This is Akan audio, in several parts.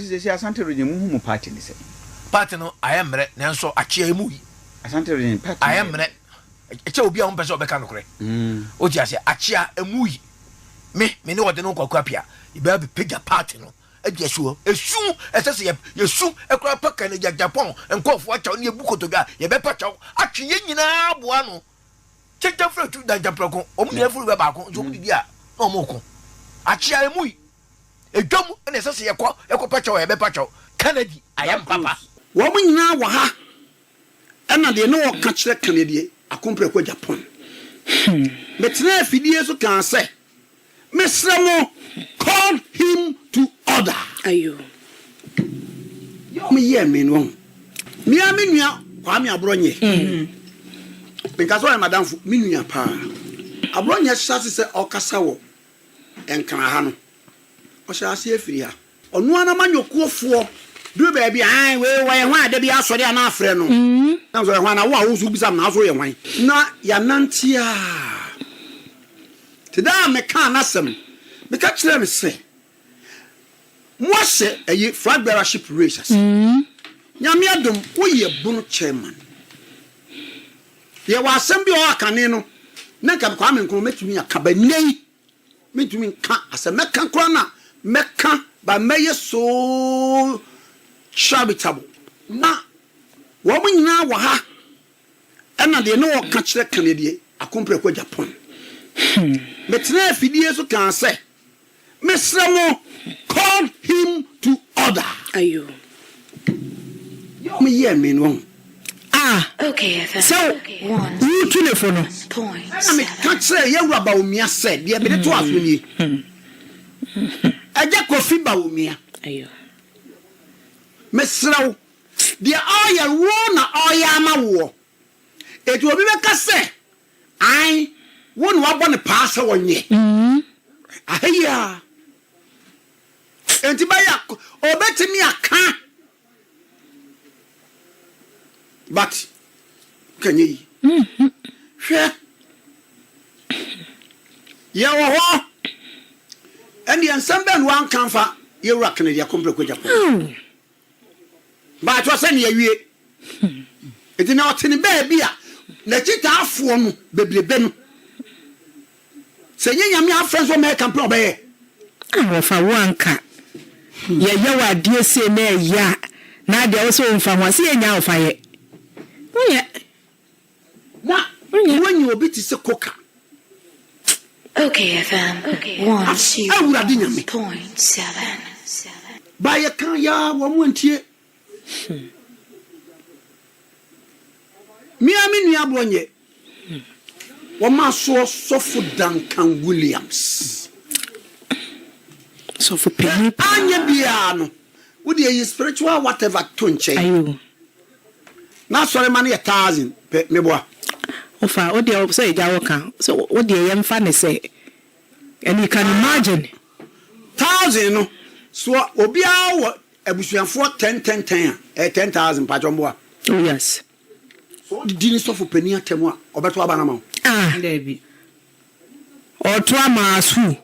say Asante Bediatuo mu party ni say. Party no ayemre nanso achia emu yi. Asante Bediatuo party. Ayemre eche obi a ho pese obeka no kore. O ti ase achia emu yi. Me ne wode no Kwaku apia. Iba be pega party no. Esu esese yesu ekura pa Kennedy Agyapong enkofo acha ne ebukotoga ye be pacha atwe ye nyina aboa no checha fretu da Agyapong omu ne furu be ba ko so didi a na omoko achia emu yi edwom ne esese yekọ pacha ye be pacha Kennedy ayam papa wo mu nyina wa ha ena de no ka kire Kennedy akompre ko Agyapong metena afidie so kan say Mesramo call him to order. Ayo. Me ye me no. Me amenua Kwame Abronye. Because so madam me nua pa. Abronye shase se okasa wo enkran ha no. O shase afiri ha. Onu ana manyokuofo do ba bia an we ho ade bia asori ana afre no. Na so ho ana wo a wo su bisam na so ye hwan. Na ya nantia. Today me can asem me ka kire me say mo se ayi flag bearership races nyame adom wo ye bunu chairman ye wa asem bi o akane no na ka kwa me nko metumi aka ba nei metumi ka asem meka kora na meka ba meye so charitable na wo mo nyina wa ha ena de no ka kire Kennedy akompre ko Agyapong metena afidie so kan say Mesramo call him to order. Ayo. Me ye me no. Okay. So, you telephone. I me can say ye wa Bawumia said, "Ye be to afuni." Aja kofi Bawumia. Ayo. Mesrao. Dia oya wo na oya ma wo. Etu obi be ka say, "Ai, wo no abo ne paasa wonye." Ahia. Enti baya obetimi aka. But can you? Hwe. Ye wo ho. And the ensemble one can fa ye wura Kennedy akompre ko Agyapong. But what say ye wie? Enti na otini ba bia na chita afo no bebrebe no. Se nyame afren so me campaign obeye. Awofa wanka. Ye yawa die se na ya. Na de wo so mfa ho se nya ofa ye. Oye. Na, when you obi ti se KOKA. Okay, FM. Okay. 1.7. Ba ye kan ya wo mu antie. Mi aminu Abronye. Wo ma so Sofo Duncan Williams. Sofo Penny. Anya bia no. Wo dey spiritual whatever to nche. Ayo. Na sorry man 1,000 me boa. Ofa o dey so e jawo kan. So o dey yem fa ne say. And you can imagine 1,000 no. So obi a abusuafo 10,000 pa jomboa. Oh yes. So the dini Sofo Penny atemu a obeto aba na ma. Debi. O to amasu.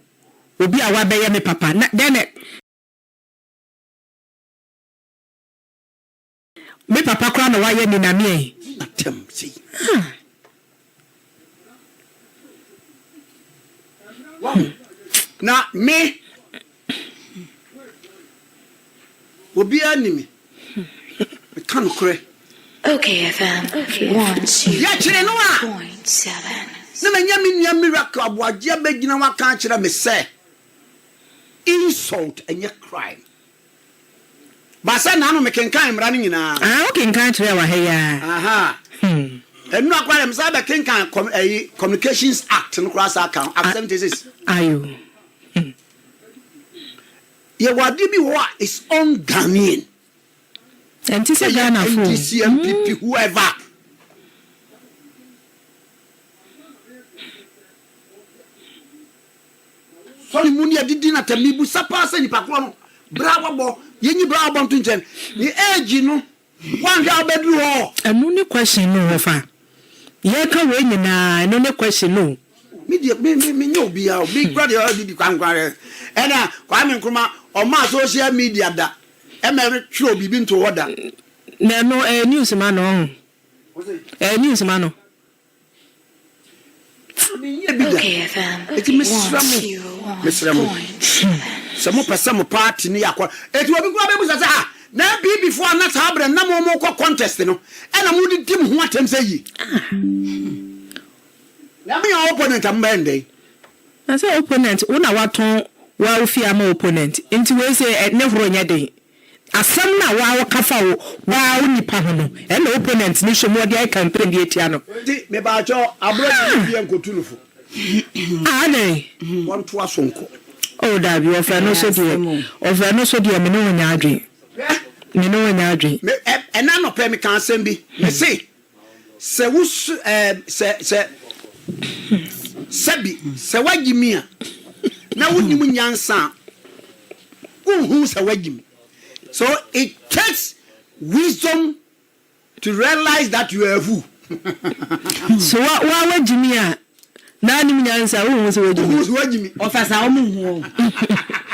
Obi a wa beye me papa. Na then me papa kwa na wa ye ni na me. Atem see. Wow. Na me obi animi. Me kan kure. Okay, FM. 1.7. Na manya minua miracle aboagye abegina waka akira me say insult and crime. Ba say na no me kenkan mra no nyina. Okay, kan kire wa he ya. Aha. Enu akwara me say be kenkan Communications Act no cross account Act 76. Ayo. Ye wadi bi wa is on Ghanaian. And this is Ghana for MPP whoever. Sorry, muni adidi na tamibu sapa se ni pakro no brawa bo yenyi brawa bo ntunchen ni age no wan ga obedru ho anu ne question no fa ye ka we nyina anu ne question no media me nyobi ya big brother adidi kwankware ena kwa me nkruma o ma social media da emery tro bibi into order no news man no news man no okay fam it misramu some person party ni akwa eti obi kwa bebu sa na bi before na tabre na mo ko contest no e na mo di dim ho atem say yi na me opponent am bende na say opponent una waton wa ofi am opponent nti we say ne horo nya den asam na wa kafa wa nipa ho no e na opponent ni hwemo de campaign de etia no nti me ba cho Abronye bi enkotunufo ane won to asonko oh dabi ofa no so de me no nya adwen me no nya adwen me ena no pe me kan asem bi me say se wus se sabi se wagimi a na woni mu nyansa unhu se wagimi. So it takes wisdom to realize that you are a fool. So what wagimi a na ni mu nyansa unhu se wagimi. Unhu se wagimi. Ofasa omu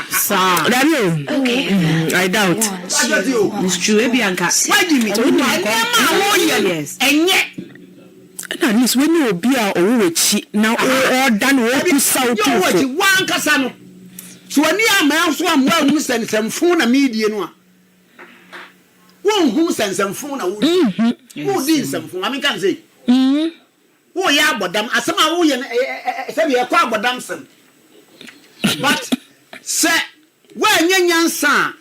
sa okay I doubt it's true ebianka wagimi yes enye na nis when you be a owechi na o dan o kusa o tu wachi wan kasa no so ani ama so amwa hu sensemfo na media no a won hu sensemfo na wo di sensemfo am kan say wo ya abodam asema wo ye se be kwa abodam sem but say when nyansa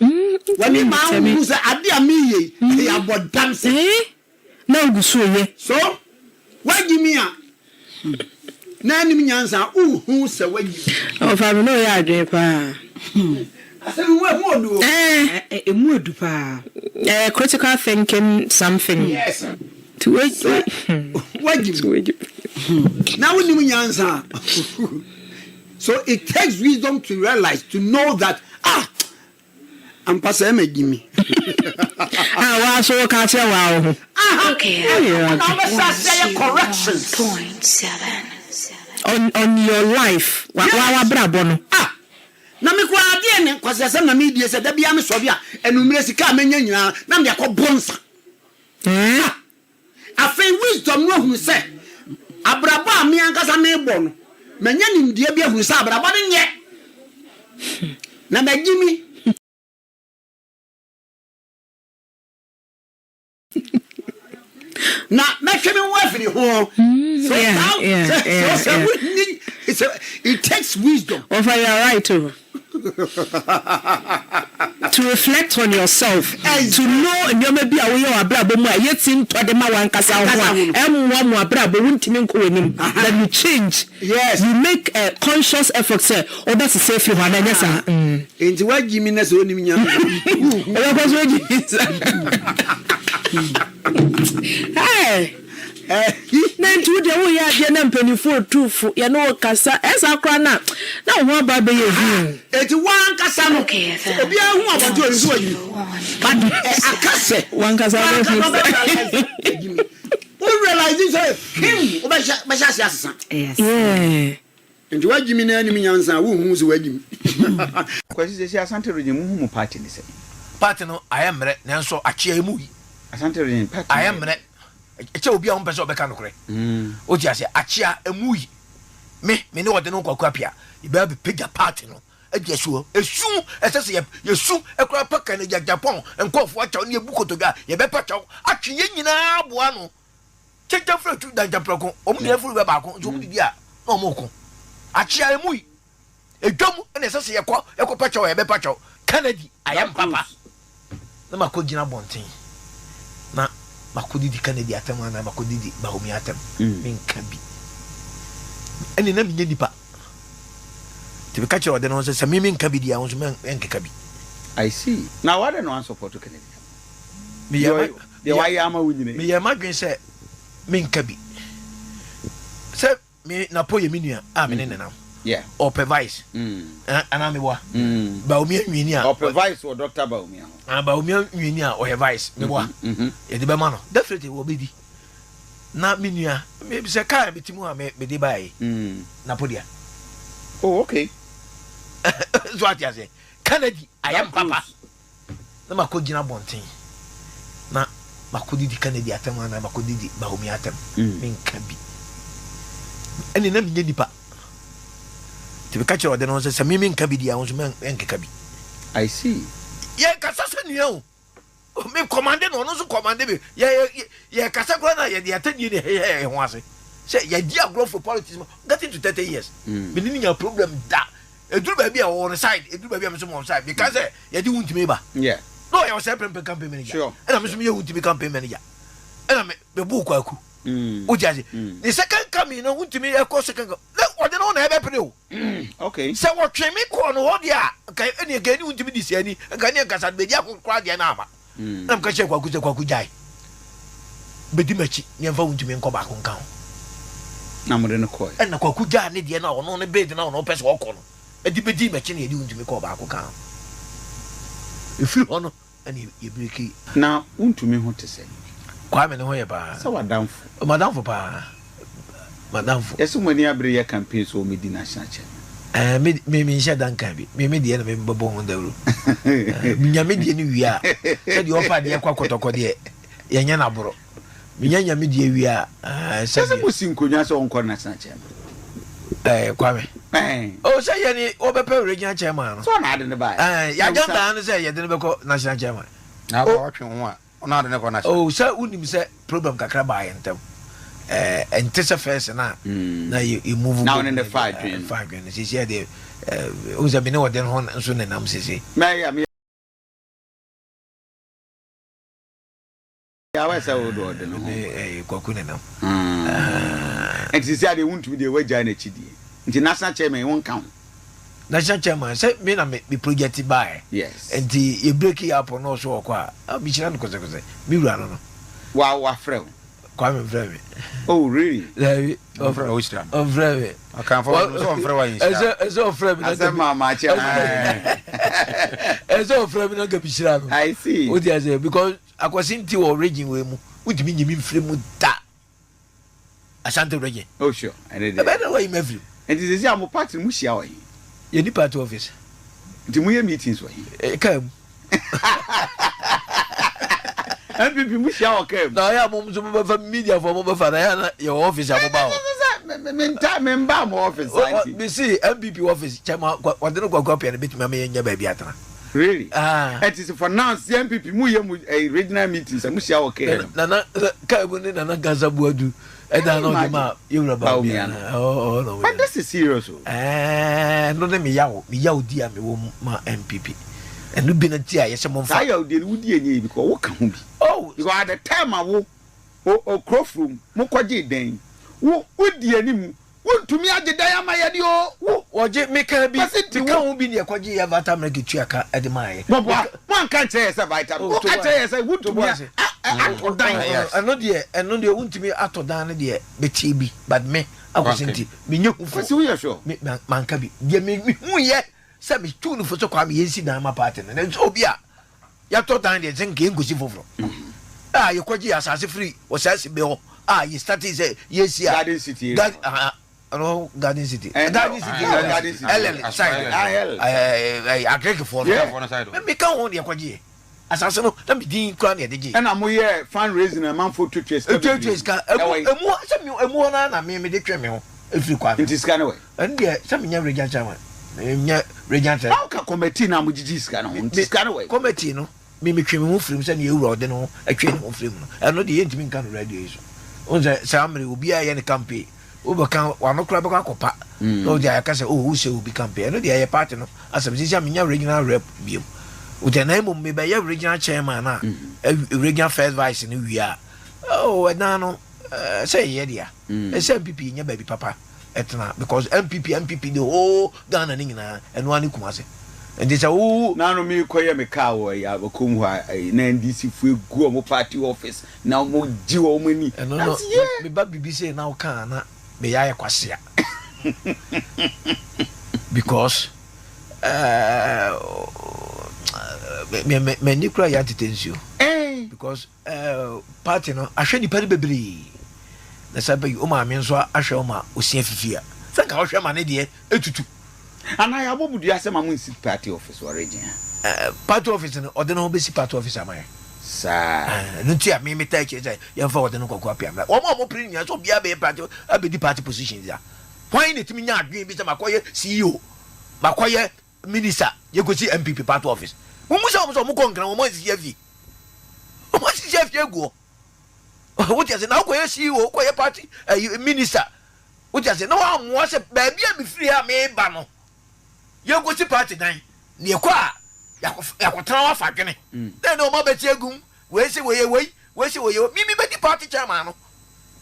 when ma hu say ade amiye ya abodam sem na uguso ye so wagimi a na nim nyansa uhu se wagimi o fa no ya adwen pa asem wa modu emudu pa critical thinking something yes to wagimi na nim nyansa so it takes wisdom to realize to know that I'm passing me gimme. Wa so ka che wa okay. Corrections. 0.7 on your life. Wa brabo no. Na me kwa ade ne kwasese na me die se da bia me so bia enumre sika amenya nyina na me akobonsa. Afen wisdom no hu se abrabo a me ankasa me bo no. Menya nimdie bia hu se abrabo ne nye. Na magimi na make me wife ni ho so it takes wisdom of you are right to reflect on yourself to know you may be aware abrabo mu ayetin to de ma wan kasa ho emwo mu abrabo wuntimi nko wenim that you change yes you make a conscious effort say oda se safe ho na nyesa enti wagimi na so onim nya e ko so wagimi hey na ntu de wo ya de na mpanifo tufu ya no kasa esa kra na ho ba be ye hu eti wan kasa no obi ahu abodo ori so yi but akase wan kasa we realize say him o ba sha asesa yes yeah nti wagimi na anim nyansa wo hu so wagimi kwasi se Asante Bediatuo mu party ni se party no ayemre nanso achia emu Asante Bediatuo party ayemre eche obi a ho pese obeka nokre o ti ase achia emu yi me ne wode no Kwaku apia iba be pega party no adi esu esese ye su ekura pa Kennedy Agyapong enkofo acha ne ebukotoga ye be pa chaw atwe ye nyina aboa no checha fretu da japrako omu ne furu be ba ko so mu di a na omu ko achia emu yi edwam na esese ye ko pa chaw ye be pa chaw Kennedy ayam papa na makogina bonten na makodi di Kennedy atem na makodi di Bawumia atem minka bi eni na minye dipa tibe ka chere ode no se me minka bi dia won so menka bi I see now what no support to Kennedy me ya de why ama wudine me ya madwen se minka bi se me na po ye minua a me ne nenam yeah supervise ana me wa Bawumia nwini a supervise or Dr. Bawumia Bawumia nwini a o advice me wa e de be ma no definitely wo be di na minua me be se kai betimu a me de bai na podia oh okay so what you say Kennedy I am papa na makogina bonten na makodidi Kennedy atem na makodidi Bawumia atem menka bi ene na menye nipa tibe ka kire ode no se me menka bi dia wonso menka bi. I see. Ye kasa se nua o me commande no so commande be ye kasa kro na ye dia tani ne ho ase say ye dia grow for politics getting to 30 years me ni nya problem da eduru ba bia on side eduru ba bia me so on side because ye di Wontumi ba yeah no ye was campaign manager sure and me so me Wontumi campaign manager and me bu Kwaku o jaje the second coming no Wontumi e ko second o de no na e be pre o okay say what twe me ko no ho dia kai ene ga ni Wontumi di siani ga ni gasa be dia ko kwa dia na ama na mka che Kwaku jai bedi machi nyemfa Wontumi nko ba ko nka ho na mo de no ko na Kwaku jai ne dia na ono ne bed na ono pese okọ no edi bedi machi ne edi Wontumi ko ba ko ka ho efi ono ani ye breki na Wontumi ho te se kwa me ne ho ye ba sa wadamfo madamfo pa madamfo yesu mani abre ye campaign so me di national chair me nsha dan kan bi me de na me bobo ho dawru nya me de ni wia se de ofa de kwa kotoko de ye nya na boro nya me de wia se mo sinkonya so onko national chair kwa me o se ye ni o be pe regional chairman no so na ade ne ba ya ganda no se ye de ne be ko national chairman na ba twe ho a ona ade ne ko national o se unim se problem kakra ba ye ntem intercepted na you move now in the fight she said the uza bine waden hon nso na nam sisi me ya wa sa wo do de no Kwaku na nam and she said they want to be the wager na chidi international chairman won count national chairman say me na me project buy yes and the break up no so kwa bi chira no kose mi wura no wa frɛ Kwame Vreme. Oh, really? Very. Of Vreme. Of Vreme. I can't follow. So I'm Vreme. As of Vreme. As a mama. As of Vreme no get bishira. I see. What you say because I was in the origin we mu. What mean you mean frame da. Asante Bediatuo. Oh sure. I did. By the way, me frame. And this is am party mu hia wa yi. Ye ni party office. Nti mu ye meetings wa yi. Kam. MPP mu hia wa kam. Na ya mo so be media for mo be fa na your office ababa o. Me mba mo office anti. Me see MPP office chama wadeno Kwaku apia na betuma me nya ba bia atana. Really? It is for now MPP mu ye mu regional meetings mu hia wa kam. Na ka bu ni na gaza buadu. E da no di ma yewra Bawumia. Oh no. But this is serious. No na me yawo di a me wo ma MPP. And no be na ti a ye se mo fa. Yawo di wo di enye because wo ka ho bi. Oh, because at the time awo o crofroom mo kwaje den. Wo di anim Wontumi agedan amaye di o. Wo je me ka bi. Ti ka ho bi ne kwaje ya vata mreke tuaka e de mai. Bobo, mo kan che se vita. Wo ka che se Wontumi atodan. Eno de Wontumi atodan ne de beti bi, but me akosinti. Me nyu fu. Wo ye sure? Me man ka bi. De me hu ye se me tunu fo so kwa me yensi dan ma party ne. So bi a ya to dan de zen ke ngosi foforo. Ye kwaje asase free o sase be ho. You started say yes here. Garden City. No, Garden City. Garden City. Ellen side. I agree for no. Me can on the kwaje. Asase no, na me din kra na de. And am here fundraising a man for Cʊrses. Cʊrses ka. Emu na me de twa me ho. Efiri kwa. It is kind of way. And there some nya region chairman. Nya region chairman. How ka committee na mo gigi ska no. It is kind of way. Committee no. Me twa me ho firim say na ewura ode no, atwa ne ho firim no. And no de yentimi kan radio so. Onza Sammy obi a ye ne campaign. Obokan wa no kra be kwa kopa. No dia ya say who say obi campaign. No dia ye party no. Asem sisi am nya regional rep biom. Uta na mo me be ye regional chairman na. Regional first vice ni wia. Oh na no say ye dia. Say MPP nya baby papa. Etna because MPP the whole Ghana ni nyina eno ani kumase. And they say oh na no me koye me car wo ya bokom ho na NDC fu egu o mo party office na mo ji wo mo ni no me ba bibi say na o kan na me ya kwasea because me ni kura ya titensio because party no ahwe ni pari bebre na sabe o ma me nso ahwe o ma osia fifia sanka o hwe ma ne de etutu And I have would you ask my party office or region? Party office and ordinary basic party office am I? Sir, no tia me take it. You forward the no copy. One more premium, so be a party, I'll be the party position there. Why need me not being Mr. Makoye CEO? Makoye Minister, you could see MPP party office. When we saw Mukonga, what is Gyamfi? What is Gyamfi go? What is it now? Where CEO, where party, minister? What is it? No one wants a baby, be free. I may banner. You go to party nine near Qua. Yakotrawa Fakene. Then no more Betiagum. Where's the way away? Where's the way you? Mimi the party chairman.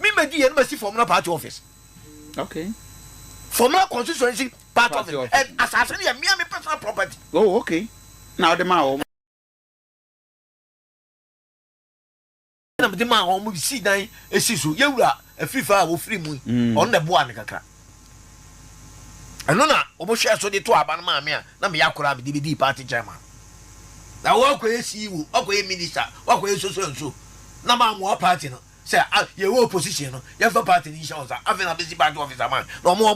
Mimi the embassy from the party office. Okay. From our constituency part of it. And assassin, me and personal property. Oh, okay. Now the Mao. The man who see nine a sisu, you are a free fire with free moon on the Boakye. And no, almost share so the two Abanamia, Namiyakura, DVD party chairman. Now, walk where see you, walk minister, walk where so and so. Number more party, say, your opposition, you have a party in shows, having a busy party officer man. No more,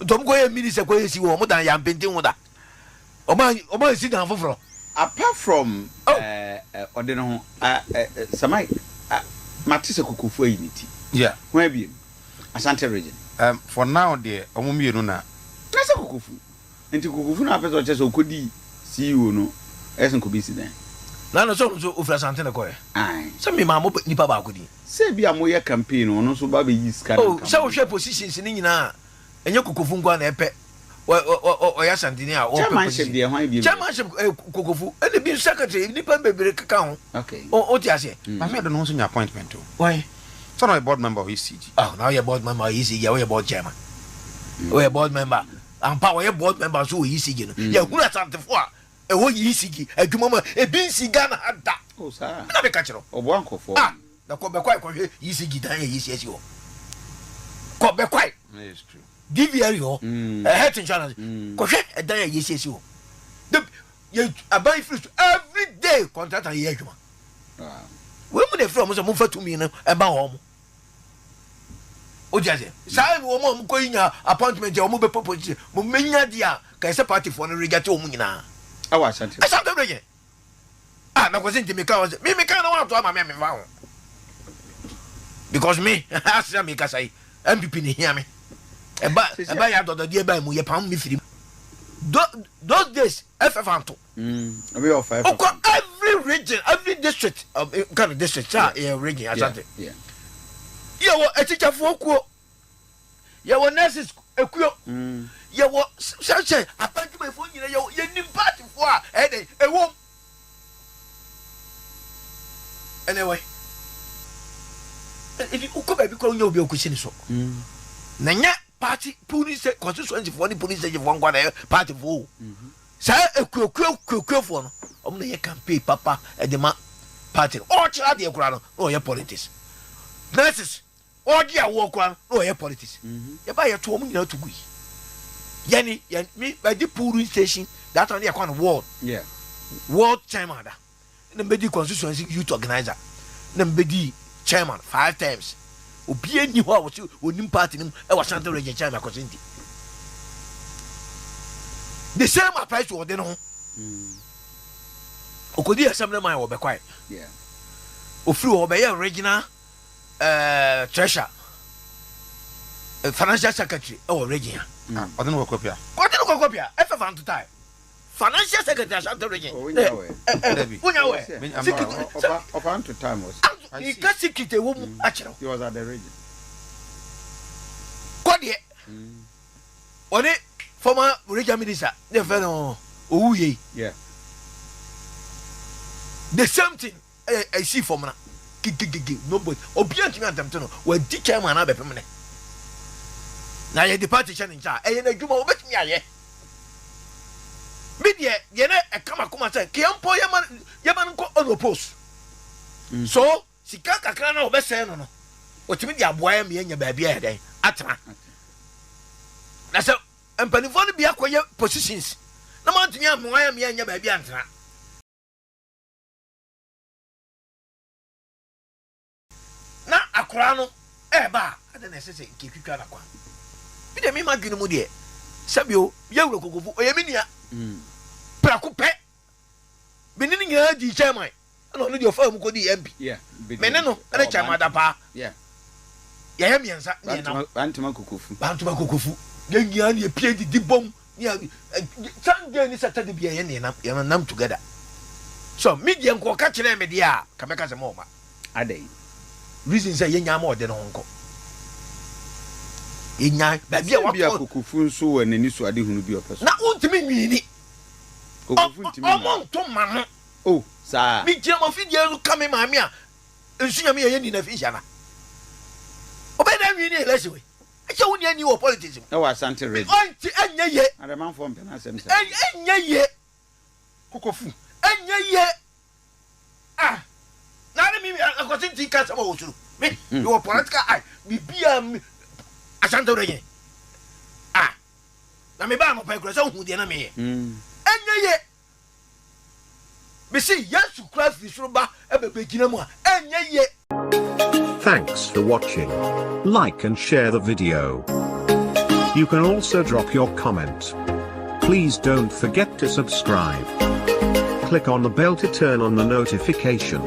don't go minister, where see you more than I am painting with that. Oman sit down for. Apart from ordinary Sammy, Matisa Kukufu unity. Yeah. Where be Asante region? For now, dear, Omumi Runa. That's a Kukufu. And to Kukufu, na person just okudi see you no. Essen could be seen. None of those who for Santana Coy. Aye. Some me mamma put Nipa Bakudi. Say be a Moya campaign or no so baby is kind. Oh, so share positions in Inna. And you Kukufunga and Epe. Or Yasantina or chairmanship, dear, why be chairmanship Kukufu and the bill secretary, Nipa baby account. Okay. Oh, Tiasi. I made an answer appointment too. Why? So I'm a board member of ECG. Oh, now you're board member easy, you're a board chairman. We're board member. And power your board members who easy. You're good at something for a whole easy, a good moment, a beansy gun had that. Oh, sir. Not a catcher. Or one for the Kobe quite easy guitar, easy as you. Kobe quite. It's true. DVRO, a head in challenge. Kobe, a day, yes, yes, you. I buy fruit every day, contract a year. Where would they from was a move to me about home? Oh, Jazzy, Sam, woman going appointment, your mobile proposition, Mumina dia, Kaisa party for the regato Muna. I was sent. I said, ah, no, wasn't me cause me can't want to have my mammy found. Because me, ask me, because I MPP hear me. And by out of the dear by me, pound me free. Those days, FF we are five. Every region, every district of kind of district, region, Asante. Yeah. You were a teacher for Kuo. You were nurses, a Kuo. You were such a appointment for you, you're new party for a woman. Anyway, if you come back, you'll be a question. So, Nanya party, police, constituency for the police, you want one party for. Sir, a quick for only a campaign, papa, and the party. Or child, your crown, or your politics. Nurses, or dear walk one, or your politics. You buy a 2 million to be. Yanni, me by the police station, that only a kind of ward. Yeah. Ward chairman. The Bedi constituency youth organizer. The Bedi chairman 5 times. Obi ni ho was you onim party nim e was Asante region chairman Kosinti. The same applies to Odeno. Okodi assembly man will be quiet. Yeah. Ofru obey regional treasurer. Financial secretary or region. I don't know what copy. What do you copy? FF on to time. Financial secretary Asante region. Of on to time was. He can't secret a woman actually. He was at the region. Kodie. On it, former regional minister, the fellow, yeah. The same thing I see from now. Nobody. Obedient to them to know when teacher man have a permanent. Now you're the party in charge. And you know, bet me, I media, you know, a come say, Kiampo Yaman go on the post. So, she can't a crown of best saying, no. What you mean, you boy me and your baby a day. Atma. That's a and Penifon be acquire positions. No man to me, I'm me and your baby antra. Now, a crown, ba, I don't necessarily keep you kind of one. Be the me, my good moody. sabio yewro kokofu oyeminia prako pe benini nya di chairman no no di ofa mu ko di MP mene no na chairman da pa ya miensa ni na bantuma kokofu genya ni pie di bom ni Sunday ni Saturday bia ye ni nam together so media nko ka kire me dia ka meka se mo ma adai reason say ye nya ma ode no nko enya ba bia wa kokofu nso wa nani so ade hunu bi opeso na untimi nwini kokofu ntimi omo to ma no oh sa mi je mo fidie ru ka me ma me a ensunya me ye ni na fi jana obeda nwini election we acha woni ani wo politics e wa Asante ready onti anya ye ademan fo mpena asem se anya ye kokofu anya ye ah na me akwati ti ka sama wo suru me you political eye bibia Asante Bediatuo ah na me ba mo pa kura so hu de na me anya ye me see Yesu Christ suru ebebe gina mu a anya ye. Thanks for watching. Like and share the video. You can also drop your comment. Please don't forget to subscribe. Click on the bell to turn on the notification.